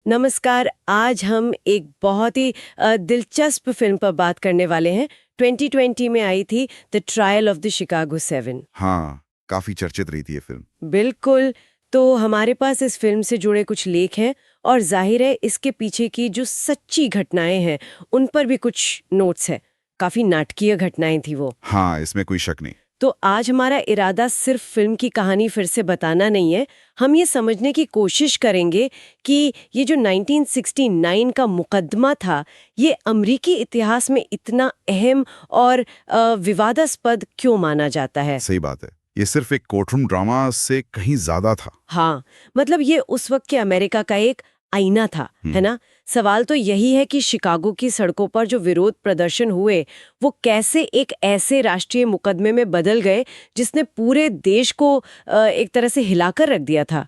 नमस्कार। आज हम एक बहुत ही दिलचस्प फिल्म पर बात करने वाले हैं। 2020 में आई थी the trial of the Chicago 7। हाँ, काफी चर्चित रही थी ये फिल्म। बिल्कुल। तो हमारे पास इस फिल्म से जुड़े कुछ लेख हैं और जाहिर है इसके पीछे की जो सच्ची घटनाएं हैं उन पर भी कुछ नोट्स हैं। काफी नाटकीय घटनाएं थी वो। हाँ, इसमें कोई शक नहीं। तो आज हमारा इरादा सिर्फ फिल्म की कहानी फिर से बताना नहीं है। हम ये समझने की कोशिश करेंगे कि ये जो 1969 का मुकदमा था, ये अमेरिकी इतिहास में इतना अहम और विवादास्पद क्यों माना जाता है। सही बात है, ये सिर्फ एक कोर्टरूम ड्रामा से कहीं ज्यादा था। हाँ, मतलब ये उस वक्त के अमेरिका का एक आईना था, है ना। सवाल तो यही है कि शिकागो की सड़कों पर जो विरोध प्रदर्शन हुए वो कैसे एक ऐसे राष्ट्रीय मुकदमे में बदल गए जिसने पूरे देश को एक तरह से हिलाकर रख दिया था।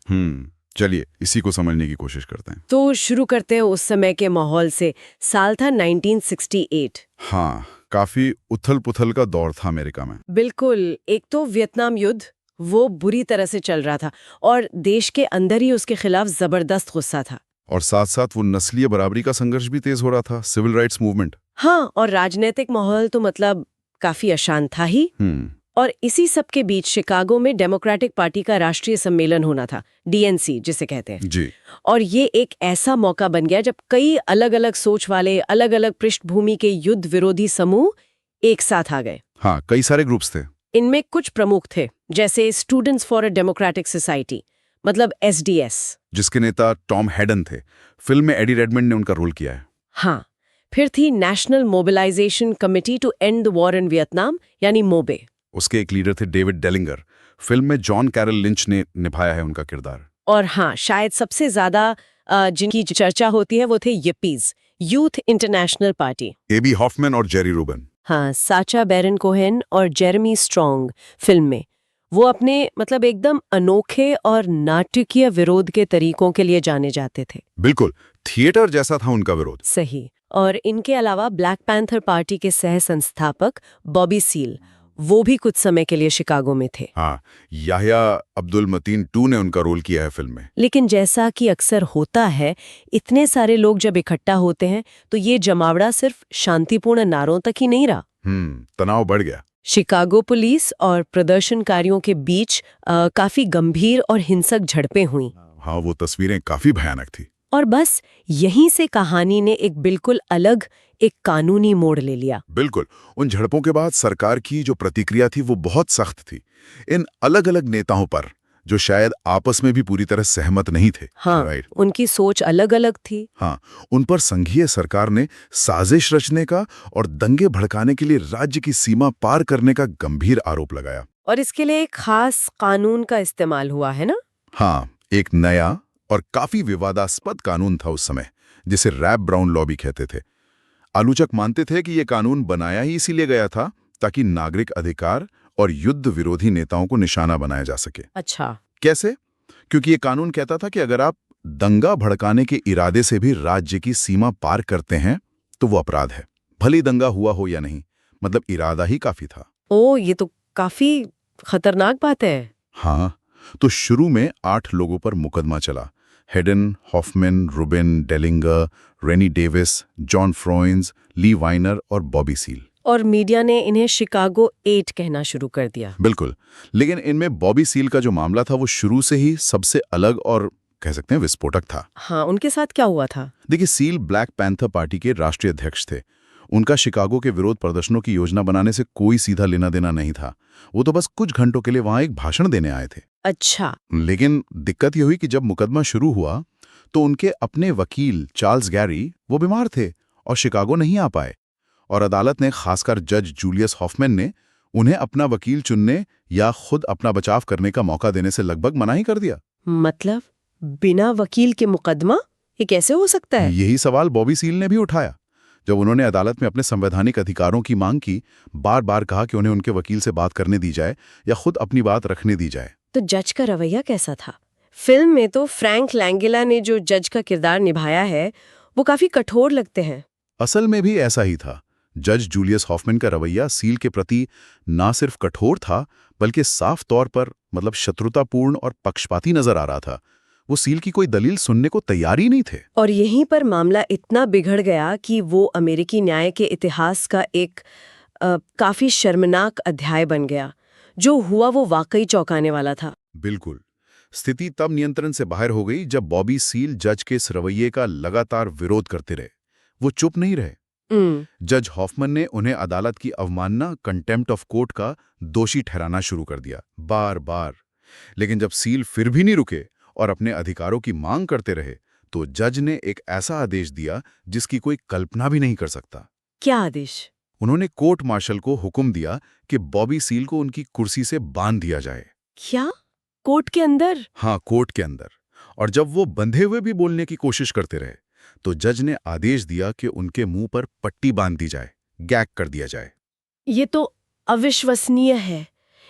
चलिए इसी को समझने की कोशिश करते हैं। तो शुरू करते हैं उस समय के माहौल से। साल था 1968। हाँ, काफी उथल-पुथल का दौर था अमेरिका में। बिल्कुल। एक तो वियतनाम युद्ध वो बुरी तरह से चल रहा था और देश के अंदर ही उसके खिलाफ जबरदस्त गुस्सा था। और साथ साथ वो नस्लीय बराबरी का संघर्ष भी तेज हो रहा था, सिविल राइट्स मूवमेंट। हाँ, और राजनीतिक माहौल तो मतलब काफी अशांत था ही। और इसी सब के बीच शिकागो में डेमोक्रेटिक पार्टी का राष्ट्रीय सम्मेलन होना था, डीएनसी जिसे कहते हैं जी। और ये एक ऐसा मौका बन गया जब कई अलग अलग सोच वाले, अलग अलग पृष्ठभूमि के युद्ध विरोधी समूह एक साथ आ गए। हाँ, कई सारे ग्रुप्स थे। इनमें कुछ प्रमुख थे, जैसे Students for a Democratic Society, मतलब एसडीएस, जिसके नेता टॉम हैडन थे। फिल्म में एडी रेडमंड ने उनका रोल किया है। हाँ। फिर थी National Mobilization Committee to End the War in Vietnam, यानी मोबे। उसके एक लीडर थे डेविड डेलिंगर। फिल्म में जॉन कैरल लिंच ने निभाया है उनका किरदार। और हाँ, शायद सबसे ज्यादा जिनकी चर्चा होती है वो थे yippies, youth international party. Abbie Hoffman और जेरी रूबन। हाँ, साचा बैरन कोहेन और जेरेमी स्ट्रॉन्ग फिल्म में वो अपने मतलब एकदम अनोखे और नाटकीय विरोध के तरीकों के लिए जाने जाते थे। बिल्कुल, थिएटर जैसा था उनका विरोध। सही। और इनके अलावा ब्लैक पैंथर पार्टी के सह संस्थापक बॉबी सील, वो भी कुछ समय के लिए शिकागो में थे। हाँ, याह्या अब्दुल मतीन 2 ने उनका रोल किया है फिल्म में। लेकिन जैसा कि अक्सर होता है, इतने सारे लोग जब इकट्ठा होते हैं तो ये जमावड़ा सिर्फ शांतिपूर्ण नारों तक ही नहीं रहा। तनाव बढ़ गया। शिकागो पुलिस और प्रदर्शनकारियों के बीच काफी गंभीर और हिंसक झड़पें हुईं। हाँ, वो तस्वीरें काफी भयानक थी। और बस यहीं से कहानी ने एक बिल्कुल अलग, एक कानूनी मोड़ ले लिया। बिल्कुल, उन झड़पों के बाद सरकार की जो प्रतिक्रिया थी वो बहुत सख्त थी। इन अलग अलग नेताओं पर, जो शायद आपस में भी पूरी तरह सहमत नहीं थे। हाँ, राइट। उनकी सोच अलग अलग थी। हाँ, उन पर संघीय सरकार ने साजिश रचने का और दंगे भड़काने के लिए राज्य की सीमा पार करने का गंभीर आरोप लगाया। और इसके लिए एक खास कानून का इस्तेमाल हुआ है ना। हाँ, एक नया और काफी विवादास्पद कानून था उस समय, जिसे रैप ब्राउन लॉ भी कहते थे। आलोचक मानते थे कि यह कानून बनाया ही इसीलिए गया था ताकि नागरिक अधिकार और युद्ध विरोधी नेताओं को निशाना बनाया जा सके। अच्छा। कैसे? क्योंकि ये कानून कहता था कि अगर आप दंगा भड़काने के इरादे से भी राज्य की सीमा पार करते हैं तो वो अपराध है, भले ही दंगा हुआ हो या नहीं। मतलब इरादा ही काफी था। ओ, ये तो काफी खतरनाक बात है। हाँ, तो शुरू में 8 लोगों पर मुकदमा चला। हेडन, हॉफमैन, रूबिन, डेलिंगर, रेनी डेविस, जॉन फ्रोइन्स, ली वाइनर और बॉबी सील। और मीडिया ने इन्हें शिकागो 8 कहना शुरू कर दिया। बिल्कुल, लेकिन इनमें बॉबी सील का जो मामला था वो शुरू से ही सबसे अलग और कह सकते हैं विस्फोटक था। हाँ, उनके साथ क्या हुआ था? देखिए, सील ब्लैक पैंथर पार्टी के राष्ट्रीय अध्यक्ष थे। उनका शिकागो के विरोध प्रदर्शनों की योजना बनाने से कोई सीधा लेना देना नहीं था। वो तो बस कुछ घंटों के लिए वहां एक भाषण देने आए थे। अच्छा। लेकिन दिक्कत ये हुई कि जब मुकदमा शुरू हुआ तो उनके अपने वकील चार्ल्स गैरी वो बीमार थे और शिकागो नहीं आ पाए। और अदालत ने, खासकर जज जूलियस हॉफमैन ने, उन्हें अपना वकील चुनने या खुद अपना बचाव करने का मौका देने से लगभग मना ही कर दिया। मतलब बिना वकील के मुकदमा, ये कैसे हो सकता है? यही सवाल बॉबी सील ने भी उठाया। जब उन्होंने अदालत में अपने संवैधानिक अधिकारों की मांग की, बार बार कहा कि उन्हें उनके वकील से बात करने दी जाए या खुद अपनी बात रखने दी जाए। तो जज का रवैया कैसा था? फिल्म में तो फ्रैंक लैंगेला ने जो जज का किरदार निभाया है वो काफी कठोर लगते हैं। असल में भी ऐसा ही था। जज जूलियस हॉफमैन का रवैया सील के प्रति ना सिर्फ कठोर था बल्कि साफ तौर पर मतलब शत्रुतापूर्ण और पक्षपाती नजर आ रहा था। वो सील की कोई दलील सुनने को तैयार ही नहीं थे। और यहीं पर मामला इतना बिगड़ गया कि वो अमेरिकी न्याय के इतिहास का एक काफी शर्मनाक अध्याय बन गया। जो हुआ वो वाकई चौंकाने वाला था। बिल्कुल। स्थिति तब नियंत्रण से बाहर हो गई जब बॉबी सील जज के इस रवैये का लगातार विरोध करते रहे। वो चुप नहीं रहे। जज हॉफमन ने उन्हें अदालत की अवमानना, कंटेम्प्ट ऑफ कोर्ट का दोषी ठहराना शुरू कर दिया, बार बार। लेकिन जब सील फिर भी नहीं रुके और अपने अधिकारों की मांग करते रहे, तो जज ने एक ऐसा आदेश दिया जिसकी कोई कल्पना भी नहीं कर सकता। क्या आदेश? उन्होंने कोर्ट मार्शल को हुक्म दिया कि बॉबी सील को उनकी कुर्सी से बांध दिया जाए। क्या? कोर्ट के अंदर? हाँ, कोर्ट के अंदर। और जब वो बंधे हुए भी बोलने की कोशिश करते रहे, तो जज ने आदेश दिया कि उनके मुंह पर पट्टी बांध दी जाए, गैग कर दिया जाए। ये तो अविश्वसनीय है।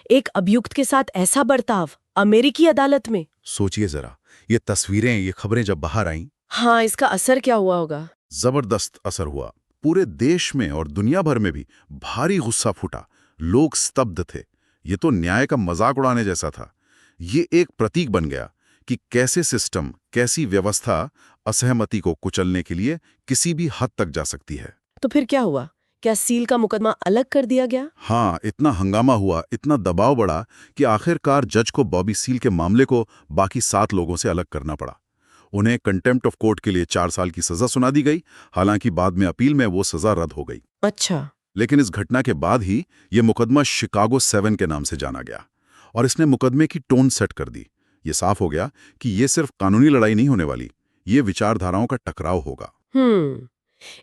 एक अभियुक्त के साथ ऐसा बर्ताव अमेरिकी अदालत में। सोचिए जरा, ये तस्वीरें, ये खबरें जब बाहर आईं, हाँ, इसका असर क्या हुआ होगा? जबरदस्त असर हुआ। पूरे देश में और दुनिया भर में भी भारी गुस्सा फूटा। लोग स्तब्ध थे। ये तो न्याय का मजाक उड़ाने जैसा था। ये एक प्रतीक बन गया कि कैसे सिस्टम, कैसी व्यवस्था असहमति को कुचलने के लिए किसी भी हद तक जा सकती है। तो फिर क्या हुआ? क्या सील का मुकदमा अलग कर दिया गया? हाँ, इतना हंगामा हुआ, इतना दबाव बढ़ा कि आखिरकार जज को बॉबी सील के मामले को बाकी 7 लोगों से अलग करना पड़ा। उन्हें कंटेम्प्ट ऑफ कोर्ट के लिए 4 साल की सजा सुना दी गई। हालांकि बाद में अपील में वो सजा रद्द हो गई। अच्छा। लेकिन इस घटना के बाद ही ये मुकदमा शिकागो 7 के नाम से जाना गया और इसने मुकदमे की टोन सेट कर दी। ये साफ हो गया कि ये सिर्फ कानूनी लड़ाई नहीं होने वाली, ये विचारधाराओं का टकराव होगा।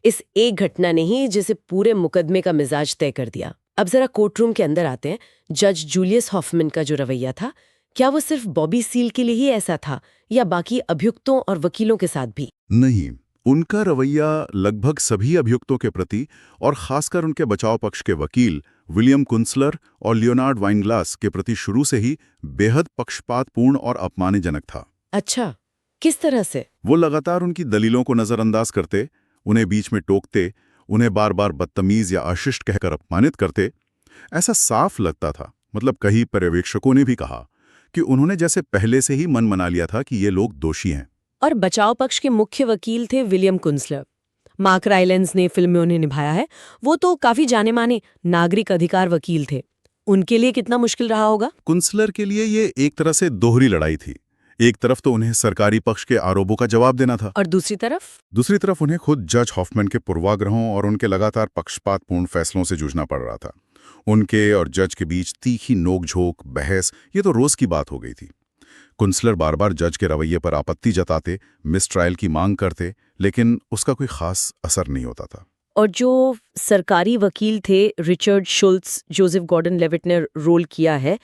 इस एक घटना ने ही जिसे पूरे मुकदमे का मिजाज तय कर दिया। अब जरा कोर्टरूम के अंदर आते हैं। जज जूलियस हॉफमैन का जो रवैया था, क्या वो सिर्फ बॉबी सील के लिए ही ऐसा था या बाकी अभियुक्तों और वकीलों के साथ भी? नहीं, उनका रवैया लगभग सभी अभियुक्तों के प्रति और खासकर उनके बचाव पक्ष के वकील विलियम कुंसलर और लियोनार्ड वाइनग्लास के प्रति शुरू से ही बेहद पक्षपातपूर्ण और अपमानजनक था। अच्छा, किस तरह से? वो लगातार उनकी दलीलों को नजरअंदाज करते, उन्हें बीच में टोकते, उन्हें बार बार बदतमीज या अशिष्ट कहकर अपमानित करते। ऐसा साफ लगता था, मतलब कई पर्यवेक्षकों ने भी कहा कि उन्होंने जैसे पहले से ही मन मना लिया था कि ये लोग दोषी हैं। और बचाव पक्ष के मुख्य वकील थे विलियम कुंसलर। मार्क राइलेंस ने फिल्म में उन्हें निभाया है। वो तो काफी जाने माने नागरिक अधिकार वकील थे। उनके लिए कितना मुश्किल रहा होगा? कुंसलर के लिए ये एक तरह से दोहरी लड़ाई थी। एक तरफ तो उन्हें सरकारी पक्ष के आरोपों का जवाब देना था, और दूसरी तरफ उन्हें खुद जज हॉफमैन के पूर्वाग्रहों और उनके लगातार पक्षपातपूर्ण फैसलों से जूझना पड़ रहा था। उनके और जज के बीच तीखी नोकझोंक, बहस, ये तो रोज की बात हो गई थी। कुंसलर बार बार जज के रवैये पर आपत्ति जताते, मिस ट्रायल की मांग करते, लेकिन उसका कोई खास असर नहीं होता था। और जो सरकारी वकील थे रिचर्ड शुल्ट्ज, जोसेफ गॉर्डन लेविट ने रोल किया है,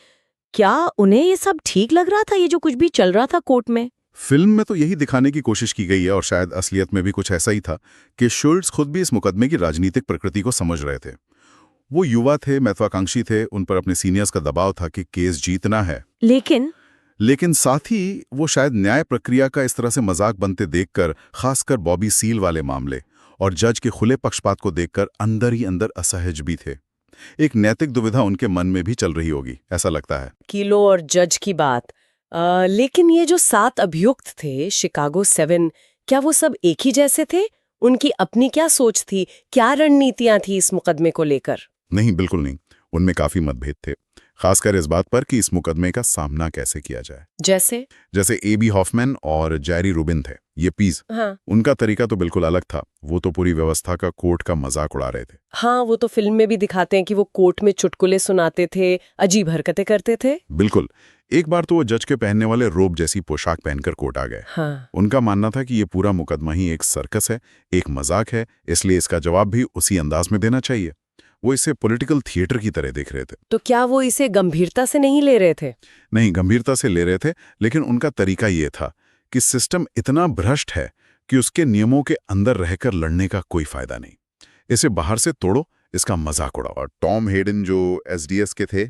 क्या उन्हें ये सब ठीक लग रहा था, ये जो कुछ भी चल रहा था कोर्ट में? फिल्म में तो यही दिखाने की कोशिश की गई है और शायद असलियत में भी कुछ ऐसा ही था कि शुल्ट्ज खुद भी इस मुकदमे की राजनीतिक प्रकृति को समझ रहे थे। वो युवा थे, महत्वाकांक्षी थे, उन पर अपने सीनियर्स का दबाव था कि केस जीतना है। लेकिन साथ ही वो शायद न्याय प्रक्रिया का इस तरह से मजाक बनते देखकर, खासकर बॉबी सील वाले मामले और जज के खुले पक्षपात को देखकर अंदर ही अंदर असहज भी थे। एक नैतिक दुविधा उनके मन में भी चल रही होगी, ऐसा लगता है। किलो और जज की बात, लेकिन ये जो 7 अभियुक्त थे शिकागो 7, क्या वो सब एक ही जैसे थे? उनकी अपनी क्या सोच थी, क्या रणनीतियां थी इस मुकदमे को लेकर? नहीं, बिल्कुल नहीं। उनमें काफी मतभेद थे, खासकर इस बात पर कि इस मुकदमे का सामना कैसे किया जाए। जैसे ए.बी. हॉफमैन और जेरी रूबिन थे, ये पीज। हाँ। उनका तरीका तो बिल्कुल अलग था। वो तो पूरी व्यवस्था का, कोर्ट का मजाक उड़ा रहे थे। हाँ, वो तो फिल्म में भी दिखाते हैं कि वो कोर्ट में चुटकुले सुनाते थे, अजीब हरकतें करते थे। बिल्कुल। एक बार तो वो जज के पहनने वाले रोब जैसी पोशाक पहनकर कोर्ट आ गए। हाँ। उनका मानना था कि ये पूरा मुकदमा ही एक सर्कस है, एक मजाक है, इसलिए इसका जवाब भी उसी अंदाज में देना चाहिए। वो इसे पॉलिटिकल थिएटर की तरह देख रहे थे। तो क्या वो इसे गंभीरता से नहीं ले रहे थे? नहीं, गंभीरता से ले रहे थे, लेकिन उनका तरीका ये था कि सिस्टम इतना भ्रष्ट है कि उसके नियमों के अंदर रहकर लड़ने का कोई फायदा नहीं। इसे बाहर से तोड़ो, इसका मजाक उड़ाओ। और टॉम हेडन जो एसडीएस के थे,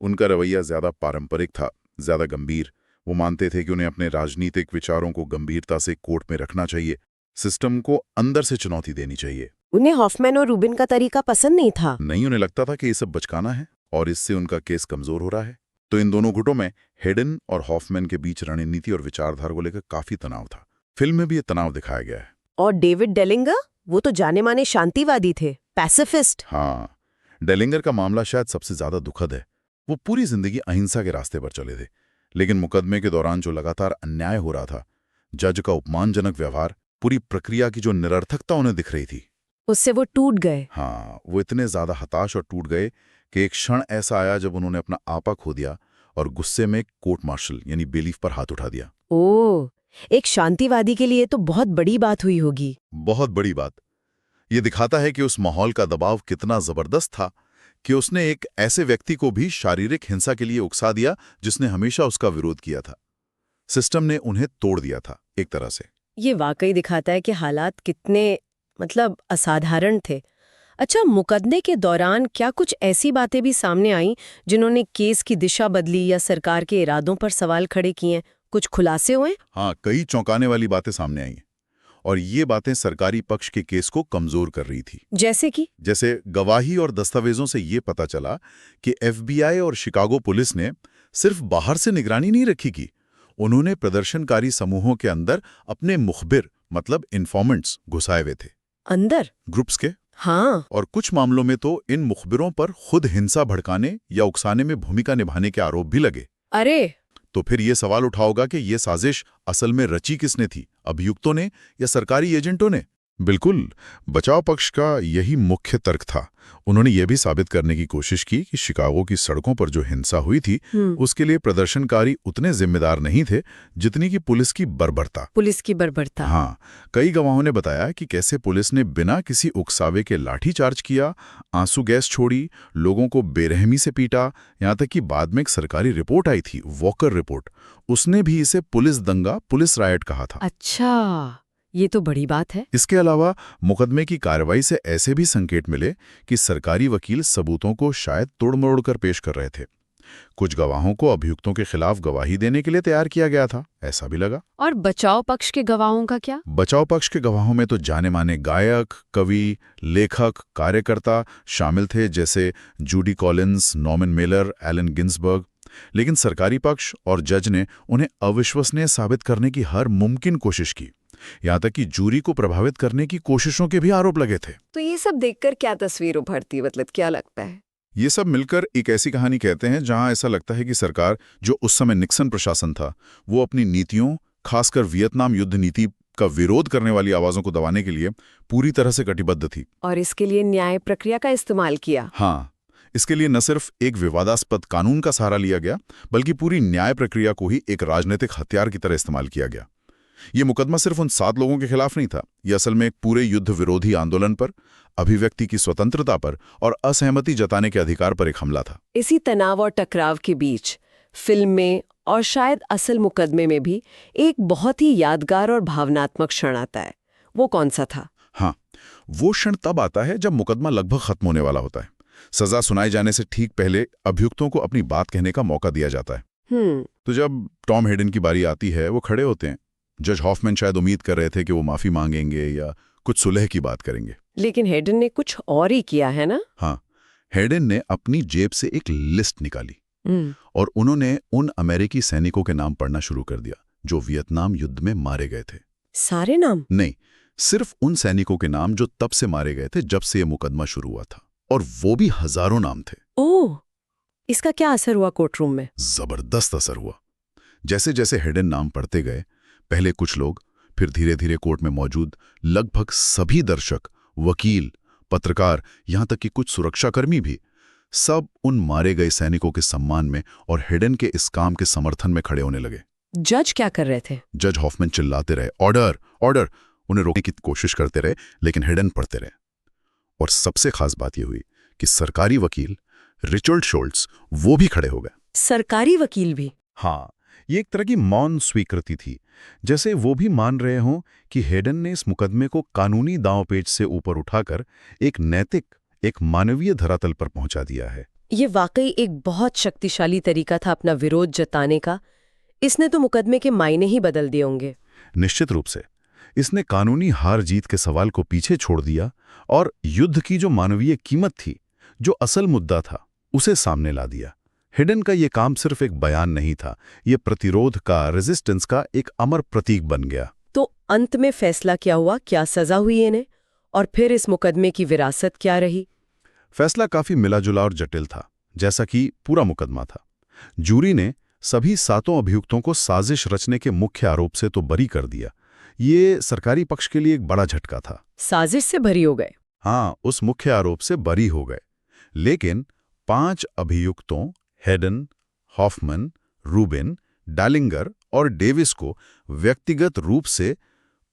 उनका रवैया ज्यादा पारंपरिक था, ज्यादा गंभीर। वो मानते थे कि उन्हें अपने राजनीतिक विचारों को गंभीरता से कोर्ट में रखना चाहिए, सिस्टम को अंदर से चुनौती देनी चाहिए। उन्हें हॉफमैन और रूबिन का तरीका पसंद नहीं था। नहीं, उन्हें लगता था कि ये सब बचकाना है और इससे उनका केस कमजोर हो रहा है। तो इन दोनों गुटों में हेडन और हॉफमैन के बीच रणनीति और विचारधारा को लेकर काफी तनाव था। फिल्म में भी ये तनाव दिखाया गया है। और डेविड डेलिंगर, वो तो जाने माने शांतिवादी थे, पैसिफिस्ट। हाँ, डेलिंगर का मामला शायद सबसे ज्यादा दुखद है। वो पूरी जिंदगी अहिंसा के रास्ते पर चले थे, लेकिन मुकदमे के दौरान जो लगातार अन्याय हो रहा था, जज का अपमानजनक व्यवहार, पूरी प्रक्रिया की जो निरर्थकता उन्हें दिख रही थी, उससे वो टूट गए। हाँ, वो इतने ज्यादा हताश और टूट गए कि एक क्षण ऐसा आया जब उन्होंने अपना आपा खो दिया और गुस्से में कोर्ट मार्शल यानी बेलीफ पर हाथ उठा दिया। ओह, एक शांतिवादी के लिए तो बहुत बड़ी बात हुई होगी। बहुत बड़ी बात। ये दिखाता है कि उस माहौल का दबाव कितना जबरदस्त था कि उसने एक ऐसे व्यक्ति को भी शारीरिक हिंसा के लिए उकसा दिया जिसने हमेशा उसका विरोध किया था। सिस्टम ने उन्हें तोड़ दिया था एक तरह से। ये वाकई दिखाता है कि हालात कितने असाधारण थे। अच्छा, मुकदमे के दौरान क्या कुछ ऐसी बातें भी सामने आईं जिन्होंने केस की दिशा बदली या सरकार के इरादों पर सवाल खड़े किए? कुछ खुलासे हुए? हाँ, कई चौंकाने वाली बातें सामने आई और ये बातें सरकारी पक्ष के केस को कमजोर कर रही थी। जैसे गवाही और दस्तावेजों से ये पता चला कि FBI और शिकागो पुलिस ने सिर्फ बाहर से निगरानी नहीं रखी की, उन्होंने प्रदर्शनकारी समूहों के अंदर अपने मुखबिर मतलब इन्फॉर्मेंट्स घुसाए हुए थे। अंदर ग्रुप्स के? हाँ। और कुछ मामलों में तो इन मुखबिरों पर खुद हिंसा भड़काने या उकसाने में भूमिका निभाने के आरोप भी लगे। अरे, तो फिर ये सवाल उठा होगा कि ये साजिश असल में रची किसने थी, अभियुक्तों ने या सरकारी एजेंटों ने? बिल्कुल, बचाव पक्ष का यही मुख्य तर्क था। उन्होंने ये भी साबित करने की कोशिश की कि शिकागो की सड़कों पर जो हिंसा हुई थी उसके लिए प्रदर्शनकारी उतने जिम्मेदार नहीं थे जितनी कि पुलिस की बर्बरता। हाँ, कई गवाहों ने बताया कि कैसे पुलिस ने बिना किसी उकसावे के लाठीचार्ज किया, आंसू गैस छोड़ी, लोगों को बेरहमी से पीटा, यहाँ तक कि बाद में एक सरकारी रिपोर्ट आई थी, वॉकर रिपोर्ट, उसने भी इसे पुलिस दंगा, पुलिस रायट कहा था। अच्छा, ये तो बड़ी बात है। इसके अलावा मुकदमे की कार्रवाई से ऐसे भी संकेत मिले कि सरकारी वकील सबूतों को शायद तोड़-मरोड़ कर पेश कर रहे थे। कुछ गवाहों को अभियुक्तों के खिलाफ गवाही देने के लिए तैयार किया गया था, ऐसा भी लगा। और बचाव पक्ष के गवाहों का क्या? बचाव पक्ष के गवाहों में तो जाने माने गायक, कवि, लेखक, कार्यकर्ता शामिल थे, जैसे Judy Collins, Norman Mailer, Allen Ginsberg. लेकिन सरकारी पक्ष और जज ने उन्हें अविश्वसनीय साबित करने की हर मुमकिन कोशिश की। यहाँ तक कि जूरी को प्रभावित करने की कोशिशों के भी आरोप लगे थे। तो ये सब देखकर क्या तस्वीर उभरती, क्या लगता है? ये सब मिलकर एक ऐसी कहानी कहते हैं जहां ऐसा लगता है कि सरकार, जो उस समय निक्सन प्रशासन था, वो अपनी नीतियों, खासकर वियतनाम युद्ध नीति का विरोध करने वाली आवाजों को दबाने के लिए पूरी तरह से कटिबद्ध थी। और इसके लिए न्याय प्रक्रिया का इस्तेमाल किया। हाँ, इसके लिए न सिर्फ एक विवादास्पद कानून का सहारा लिया गया, बल्कि पूरी न्याय प्रक्रिया को ही एक राजनीतिक हथियार की तरह इस्तेमाल किया गया। ये मुकदमा सिर्फ उन 7 लोगों के खिलाफ नहीं था, ये असल में एक पूरे युद्ध विरोधी आंदोलन पर, अभिव्यक्ति की स्वतंत्रता पर और असहमति जताने के अधिकार पर एक हमला था। इसी तनाव और टकराव के बीच फिल्म में और शायद असल मुकदमे में भी एक बहुत ही यादगार और भावनात्मक क्षण आता है। वो कौन सा था? हाँ, वो क्षण तब आता है जब मुकदमा लगभग खत्म होने वाला होता है। सजा सुनाए जाने से ठीक पहले अभियुक्तों को अपनी बात कहने का मौका दिया जाता है। तो जब टॉम हेडन की बारी आती है, वो खड़े होते हैं। जज हॉफमैन शायद उम्मीद कर रहे थे कि वो माफी मांगेंगे या कुछ सुलह की बात करेंगे, लेकिन हेडन ने कुछ और ही किया है ना? हाँ, हेडन ने अपनी जेब से एक लिस्ट निकाली और उन्होंने उन अमेरिकी सैनिकों के नाम पढ़ना शुरू कर दिया जो वियतनाम युद्ध में मारे गए थे। सारे नाम? नहीं, सिर्फ उन सैनिकों के नाम जो तब से मारे गए थे जब से ये मुकदमा शुरू हुआ था, और वो भी हजारों नाम थे। ओह, इसका क्या असर हुआ कोर्टरूम में? जबरदस्त असर हुआ। जैसे जैसे हेडन नाम पढ़ते गए, पहले कुछ लोग, फिर धीरे धीरे कोर्ट में मौजूद लगभग सभी दर्शक, वकील, पत्रकार, यहां तक कि कुछ सुरक्षाकर्मी भी, सब उन मारे गए सैनिकों के सम्मान में और हेडन के इस काम के समर्थन में खड़े होने लगे। जज क्या कर रहे थे? जज हॉफमैन चिल्लाते रहे, ऑर्डर ऑर्डर, उन्हें रोकने की कोशिश करते रहे, लेकिन हेडन पढ़ते रहे। और सबसे खास बात यह हुई कि सरकारी वकील रिचर्ड शोल्ट्स वो भी खड़े हो गए। सरकारी वकील भी? हाँ, ये एक तरह की मौन स्वीकृति थी, जैसे वो भी मान रहे हों कि हेडन ने इस मुकदमे को कानूनी दांवपेच से ऊपर उठाकर एक नैतिक, एक मानवीय धरातल पर पहुंचा दिया है। ये वाकई एक बहुत शक्तिशाली तरीका था अपना विरोध जताने का। इसने तो मुकदमे के मायने ही बदल दिए होंगे। निश्चित रूप से इसने कानूनी हार जीत के सवाल को पीछे छोड़ दिया और युद्ध की जो मानवीय कीमत थी, जो असल मुद्दा था, उसे सामने ला दिया। हिडन का ये काम सिर्फ एक बयान नहीं था, ये प्रतिरोध का, रेजिस्टेंस का एक अमर प्रतीक बन गया। तो अंत में फैसला क्या हुआ? क्या सजा हुई इन्हें? और फिर इस मुकदमे की विरासत क्या रही? फैसला काफी मिला-जुला और जटिल था, जैसा कि पूरा मुकदमा था। जूरी ने सभी 7 अभियुक्तों को साजिश रचने के मुख्य आरोप से तो बरी कर दिया। ये सरकारी पक्ष के लिए एक बड़ा झटका था। साजिश से भरी हो गए? हाँ, उस मुख्य आरोप से बरी हो गए। लेकिन 5 अभियुक्तों हेडन, हॉफमैन, रूबिन, डालिंगर और डेविस को व्यक्तिगत रूप से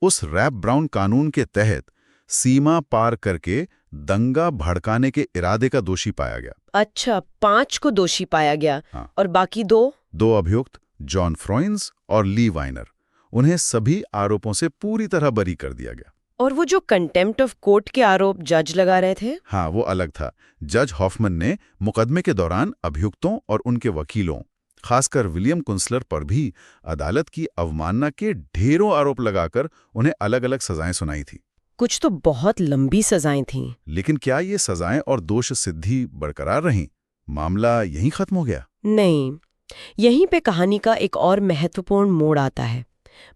उस रैप ब्राउन कानून के तहत सीमा पार करके दंगा भड़काने के इरादे का दोषी पाया गया। अच्छा, 5 को दोषी पाया गया। हाँ। और बाकी 2 अभियुक्त जॉन फ्रॉइन्स और ली वाइनर, उन्हें सभी आरोपों से पूरी तरह बरी कर दिया गया। और वो जो कंटेम्प्ट ऑफ कोर्ट के आरोप जज लगा रहे थे? हाँ, वो अलग था। जज हॉफमैन ने मुकदमे के दौरान अभियुक्तों और उनके वकीलों, खासकर विलियम कुंसलर पर भी अदालत की अवमानना के ढेरों आरोप लगाकर उन्हें अलग अलग सजाएं सुनाई थी। कुछ तो बहुत लंबी सजाएं थीं। लेकिन क्या ये सजाएं और दोष सिद्धि बरकरार रहीं? मामला यहीं खत्म हो गया? नहीं, यहीं पे कहानी का एक और महत्वपूर्ण मोड़ आता है।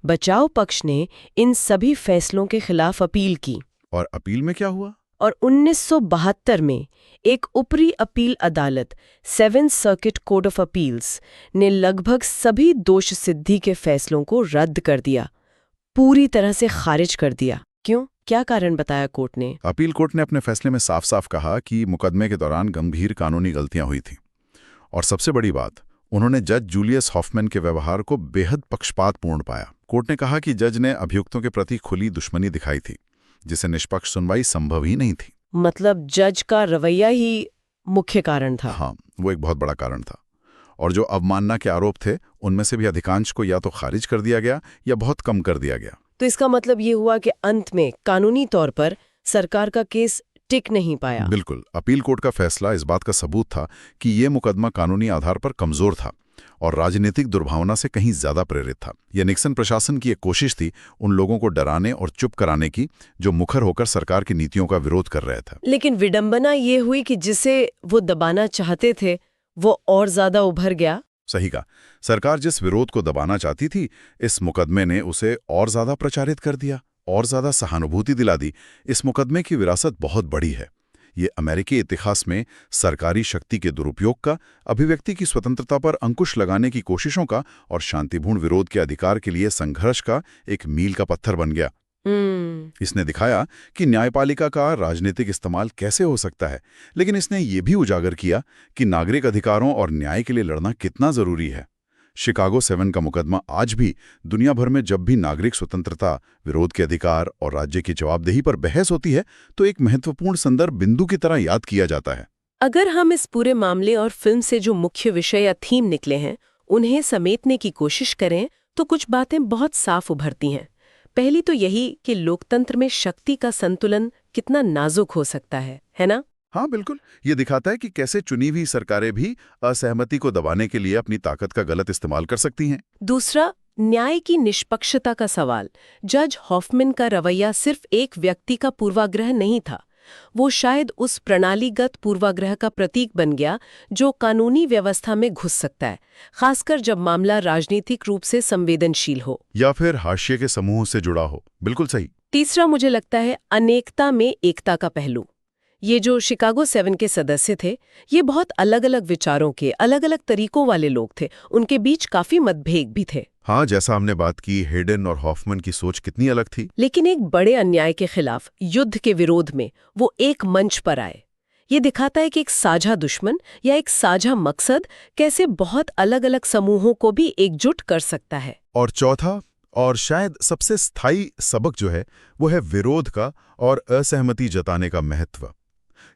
बचाव पक्ष ने इन सभी फैसलों के खिलाफ अपील की। और अपील में क्या हुआ? और 1972 में एक ऊपरी अपील अदालत, 7th circuit court of appeals, ने लगभग सभी दोष सिद्धि के फैसलों को रद्द कर दिया, पूरी तरह से खारिज कर दिया। क्यों? क्या कारण बताया कोर्ट ने? अपील कोर्ट ने अपने फैसले में साफ साफ कहा कि मुकदमे के दौरान गंभीर कानूनी गलतियां हुई थीं। और सबसे बड़ी बात, उन्होंने जज जूलियस हॉफमैन के व्यवहार को बेहद पक्षपातपूर्ण पाया। कोर्ट ने कहा कि जज ने अभियुक्तों के प्रति खुली दुश्मनी दिखाई थी, जिसे निष्पक्ष सुनवाई संभव ही नहीं थी। मतलब जज का रवैया ही मुख्य कारण था? हाँ, वो एक बहुत बड़ा कारण था। और जो अवमानना के आरोप थे, उनमें से भी अधिकांश को या तो खारिज कर दिया गया या बहुत कम कर दिया गया। तो इसका मतलब ये हुआ कि अंत में कानूनी तौर पर सरकार का केस टिक नहीं पाया। बिल्कुल। अपील कोर्ट का फैसला इस बात का सबूत था कि ये मुकदमा कानूनी आधार पर कमजोर था और राजनीतिक दुर्भावना से कहीं ज्यादा प्रेरित था। यह निक्सन प्रशासन की एक कोशिश थी उन लोगों को डराने और चुप कराने की जो मुखर होकर सरकार की नीतियों का विरोध कर रहे थे। लेकिन विडंबना ये हुई कि जिसे वो दबाना चाहते थे वो और ज्यादा उभर गया। सही कहा। सरकार जिस विरोध को दबाना चाहती थी, इस मुकदमे ने उसे और ज्यादा प्रचारित कर दिया, और ज्यादा सहानुभूति दिला दी। इस मुकदमे की विरासत बहुत बड़ी है। ये अमेरिकी इतिहास में सरकारी शक्ति के दुरुपयोग का, अभिव्यक्ति की स्वतंत्रता पर अंकुश लगाने की कोशिशों का और शांतिपूर्ण विरोध के अधिकार के लिए संघर्ष का एक मील का पत्थर बन गया। इसने दिखाया कि न्यायपालिका का राजनीतिक इस्तेमाल कैसे हो सकता है, लेकिन इसने ये भी उजागर किया कि नागरिक अधिकारों और न्याय के लिए लड़ना कितना जरूरी है। शिकागो 7 का मुकदमा आज भी दुनिया भर में जब भी नागरिक स्वतंत्रता, विरोध के अधिकार और राज्य की जवाबदेही पर बहस होती है, तो एक महत्वपूर्ण संदर्भ बिंदु की तरह याद किया जाता है। अगर हम इस पूरे मामले और फिल्म से जो मुख्य विषय या थीम निकले हैं, उन्हें समेटने की कोशिश करें तो कुछ बातें बहुत साफ उभरती हैं। पहली तो यही कि लोकतंत्र में शक्ति का संतुलन कितना नाजुक हो सकता है ना? हाँ, बिल्कुल। ये दिखाता है कि कैसे चुनी हुई सरकारें भी असहमति को दबाने के लिए अपनी ताकत का गलत इस्तेमाल कर सकती हैं। दूसरा, न्याय की निष्पक्षता का सवाल। जज हॉफमैन का रवैया सिर्फ एक व्यक्ति का पूर्वाग्रह नहीं था, वो शायद उस प्रणालीगत पूर्वाग्रह का प्रतीक बन गया जो कानूनी व्यवस्था में घुस सकता है, खासकर जब मामला राजनीतिक रूप से संवेदनशील हो या फिर हाशिए के समूह से जुड़ा हो। बिल्कुल सही। तीसरा, मुझे लगता है अनेकता में एकता का पहलू। ये जो शिकागो 7 के सदस्य थे, ये बहुत अलग अलग विचारों के, अलग अलग तरीकों वाले लोग थे। उनके बीच काफी मतभेद भी थे। हाँ, जैसा हमने बात की, हेडन और हॉफमैन की सोच कितनी अलग थी। लेकिन एक बड़े अन्याय के खिलाफ, युद्ध के विरोध में वो एक मंच पर आए। ये दिखाता है कि एक साझा दुश्मन या एक साझा मकसद कैसे बहुत अलग अलग समूहों को भी एकजुट कर सकता है। और चौथा और शायद सबसे स्थायी सबक जो है, वो है विरोध का और असहमति जताने का महत्व।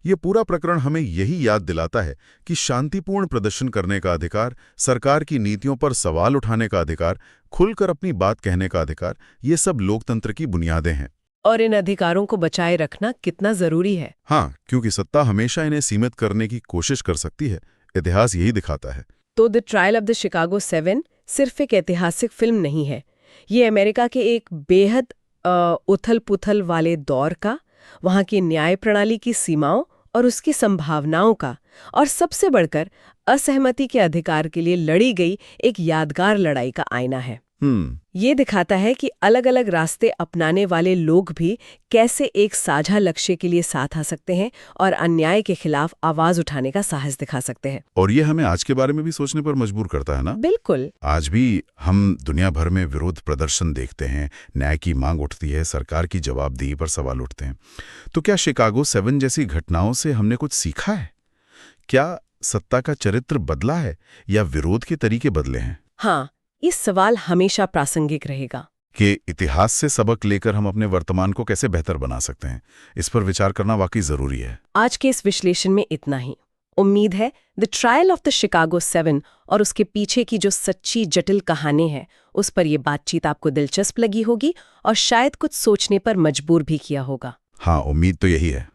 ये पूरा प्रकरण हमें यही याद दिलाता है कि शांतिपूर्ण प्रदर्शन करने का अधिकार, सरकार की नीतियों पर सवाल उठाने का अधिकार, खुलकर अपनी बात कहने का अधिकार, ये सब लोकतंत्र की बुनियादें हैं। और इन अधिकारों को बचाए रखना कितना जरूरी है। हाँ, क्योंकि सत्ता हमेशा इन्हें सीमित करने की कोशिश कर सकती है। इतिहास यही दिखाता है। तो the trial of the Chicago 7 सिर्फ एक ऐतिहासिक फिल्म नहीं है। ये अमेरिका के एक बेहद उथल-पुथल वाले दौर का, वहाँ की न्याय प्रणाली की सीमाओं और उसकी संभावनाओं का, और सबसे बढ़कर असहमति के अधिकार के लिए लड़ी गई एक यादगार लड़ाई का आईना है। ये दिखाता है कि अलग अलग रास्ते अपनाने वाले लोग भी कैसे एक साझा लक्ष्य के लिए साथ आ सकते हैं और अन्याय के खिलाफ आवाज उठाने का साहस दिखा सकते हैं। और ये हमें आज के बारे में भी सोचने पर मजबूर करता है ना? बिल्कुल। आज भी हम दुनिया भर में विरोध प्रदर्शन देखते हैं, न्याय की मांग उठती है, सरकार की जवाबदेही पर सवाल उठते हैं। तो क्या शिकागो 7 जैसी घटनाओं से हमने कुछ सीखा है? क्या सत्ता का चरित्र बदला है या विरोध के तरीके बदले हैं? हाँ, इस सवाल हमेशा प्रासंगिक रहेगा कि इतिहास से सबक लेकर हम अपने वर्तमान को कैसे बेहतर बना सकते हैं। इस पर विचार करना वाकई जरूरी है। आज के इस विश्लेषण में इतना ही। उम्मीद है the trial of the Chicago 7 और उसके पीछे की जो सच्ची जटिल कहानी है उस पर यह बातचीत आपको दिलचस्प लगी होगी और शायद कुछ सोचने पर मजबूर भी किया होगा। हाँ, उम्मीद तो यही है।